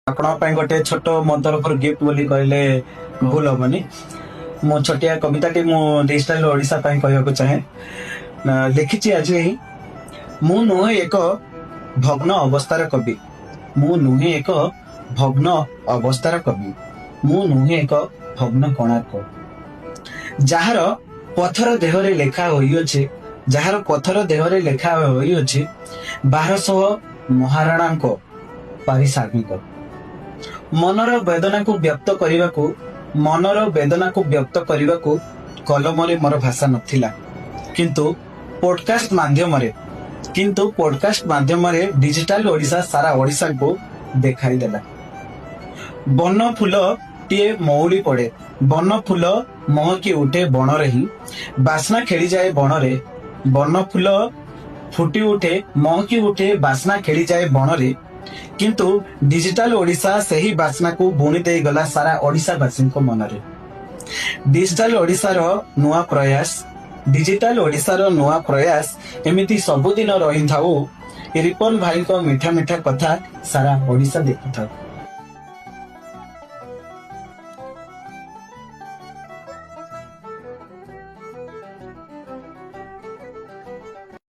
ଆପଣ गोटे छोट मो तरफ गिफ्ट बोली कहले भूल हेनी मो छोटिया कविताटी मु डिजिटल ओडिशा कहवाक चाहे लिखी आज मु नुहे एक भग्न अवस्थार कवि मु नुहे एक भग्न अवस्थार कवि मु नुहे एक भग्न कोणार्क जार पथर देहरे लेखा होइअछि जार पथर देहरे लेखा होइअछि 1200 महाराणा पारिश्रमिक मनर वेदना को व्यक्त करने मनर वेदना को व्यक्त करने कलम मोर भाषा नथिला किंतु पॉडकास्ट माध्यम डिजिटल ओडिशा सारा ओडिशा को देखाई देला। बन फूल टीए मौली पड़े बन फूल महकी उठे बन ही बास्ना खेली जाए बन रे बन फूल फुटी उठे महकी उठे बास्ना खेली जाए बन रे किंतु डिजिटल ओडिशा सही बासना को बुणी दे गला सारा ओडिशावासी मन रे। डिजिटल ओडिशार नुआ प्रयास डिजिटल ओडिशार नुआ प्रयास एमिति सबुदिन रही था रिपन भाई को मीठा मीठा कथा सारा ओडिशा देखि था।